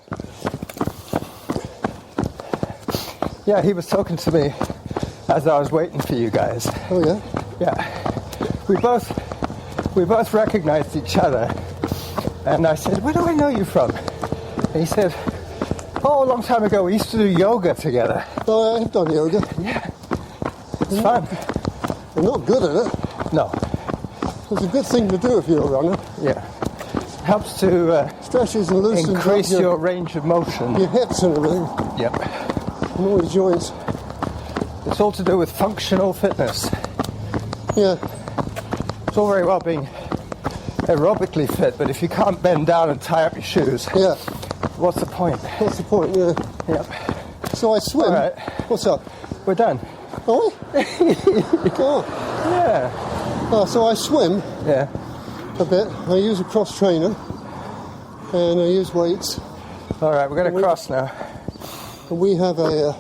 Speaker 1: Yeah, he was talking to me as I was waiting for you guys.
Speaker 2: Oh, yeah?
Speaker 1: Yeah. We both recognized each other. And I said, where do I know you from? And he said, oh, a long time ago we used to do yoga together.
Speaker 2: Oh, I've done yoga.
Speaker 1: Yeah. It's fun.
Speaker 2: I'm not good at it.
Speaker 1: No.
Speaker 2: It's a good thing to do if you're a runner.
Speaker 1: Yeah. Helps to
Speaker 2: Stretches and loosens
Speaker 1: increase
Speaker 2: up
Speaker 1: your range of motion.
Speaker 2: your hips and everything,
Speaker 1: Yep.
Speaker 2: and all your joints.
Speaker 1: It's all to do with functional fitness.
Speaker 2: Yeah,
Speaker 1: It's all very well being aerobically fit, but if you can't bend down and tie up your shoes,
Speaker 2: yeah.
Speaker 1: what's the point?
Speaker 2: What's the point? Yeah.
Speaker 1: Yep.
Speaker 2: So I swim.
Speaker 1: All right.
Speaker 2: What's up?
Speaker 1: We're done.
Speaker 2: Oh, oh.
Speaker 1: Yeah.
Speaker 2: So I swim
Speaker 1: Yeah.
Speaker 2: a bit. I use a cross trainer, and I use weights.
Speaker 1: All right, we're going to cross now.
Speaker 2: And we have a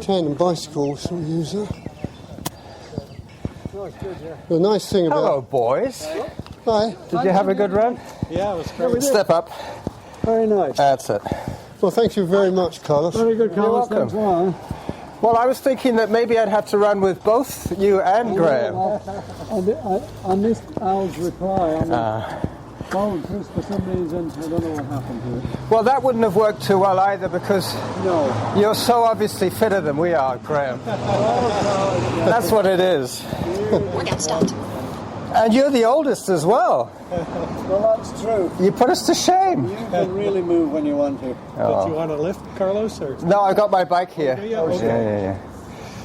Speaker 2: tandem bicycle, so we use that. The nice thing about
Speaker 1: Hello, boys.
Speaker 2: Hi.
Speaker 1: Did you have a good run?
Speaker 3: Yeah, it was great.
Speaker 1: Step up.
Speaker 3: Very nice.
Speaker 1: That's it.
Speaker 2: Well, thank you very much, Carlos.
Speaker 3: Very good, Carlos.
Speaker 1: welcome.
Speaker 3: Thanks a lot.
Speaker 1: Well, I was thinking that maybe I'd have to run with both you and Graham.
Speaker 3: I missed Al's reply on the phone for some reason. I don't know what happened to it.
Speaker 1: Well, that wouldn't have worked too well either because
Speaker 3: No.
Speaker 1: you're so obviously fitter than we are, Graham. That's what it is.
Speaker 4: Workout stopped.
Speaker 1: And you're the oldest as well.
Speaker 3: Well, that's true.
Speaker 1: You put us to shame.
Speaker 3: You can really move when you want to.
Speaker 1: Oh.
Speaker 3: Do you want to lift, Carlos? Or?
Speaker 1: No, I got my bike here.
Speaker 3: do you? Okay.
Speaker 1: Yeah.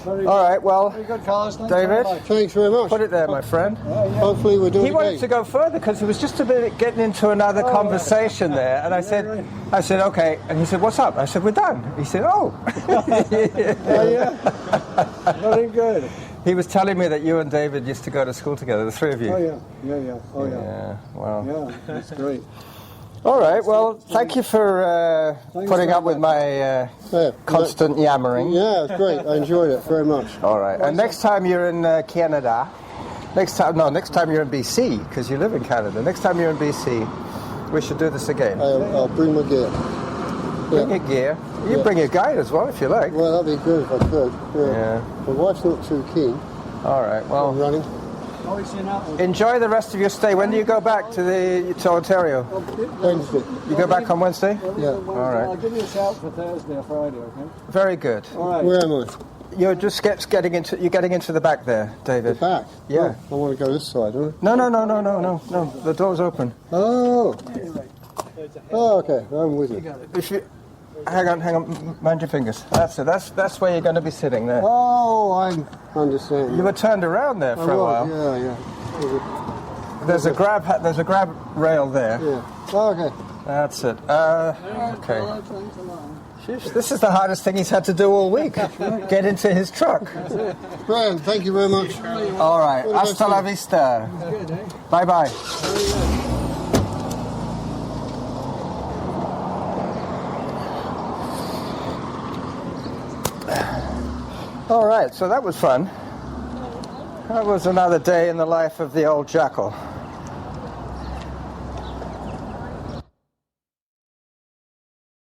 Speaker 3: Very
Speaker 1: All
Speaker 3: good.
Speaker 1: right, well,
Speaker 3: Very good, Carlos. Thanks
Speaker 1: David?
Speaker 3: very much.
Speaker 2: Thanks very much.
Speaker 1: put it there, my friend.
Speaker 2: Hopefully we're doing
Speaker 1: He
Speaker 2: it
Speaker 1: wanted
Speaker 2: again.
Speaker 1: to go further because he was just a bit getting into another conversation there, and I said, okay, and he said, what's up? I said, we're done. He said, oh.
Speaker 3: Yeah. Very good.
Speaker 1: He was telling me that you and David used to go to school together, the three of you.
Speaker 3: Oh yeah. Oh yeah.
Speaker 1: Yeah, wow.
Speaker 3: Yeah, that's great.
Speaker 1: All right. Well, thank you for
Speaker 3: Thanks
Speaker 1: putting
Speaker 3: very
Speaker 1: up with my
Speaker 2: Yeah,
Speaker 1: constant yammering.
Speaker 2: yeah, it's great. I enjoyed it very much.
Speaker 1: All right. And next time you're in Canada, next time you're in BC, because you live in Canada. Next time you're in BC, we should do this again.
Speaker 2: I'll bring my gear.
Speaker 1: Bring your gear. You
Speaker 2: Yeah.
Speaker 1: bring your guide as well if you like.
Speaker 2: Well, that'd be good if I could.
Speaker 1: Yeah.
Speaker 2: My wife's not too keen
Speaker 1: All right.
Speaker 2: on
Speaker 1: Well,
Speaker 2: running.
Speaker 3: Oh, it's in Apple.
Speaker 1: enjoy the rest of your stay. When do you go back to Ontario?
Speaker 2: Wednesday.
Speaker 1: You go back on Wednesday?
Speaker 2: Yeah.
Speaker 1: All right.
Speaker 3: I'll give you a shout for Thursday or Friday, okay?
Speaker 1: Very good.
Speaker 3: All right.
Speaker 2: Where am I?
Speaker 1: You're just getting into the back there, David.
Speaker 2: Back?
Speaker 1: Yeah.
Speaker 2: Oh, I want to go this side, don't
Speaker 1: No. The door's open.
Speaker 2: I? Oh. Oh, okay. I'm with you.
Speaker 1: If you hang on, mind your fingers. That's it. That's where you're going to be sitting there.
Speaker 2: Oh, I understand.
Speaker 1: You were turned around there for a while.
Speaker 2: Yeah.
Speaker 1: There's a grab rail there.
Speaker 2: Yeah. Oh, okay.
Speaker 1: That's it. Okay. Sheesh, this is the hardest thing he's had to do all week. Get into his truck.
Speaker 2: Brian, thank you very much.
Speaker 1: All right. Hasta la vista. Bye bye. All right, so that was fun. That was another day in the life of the old jackal.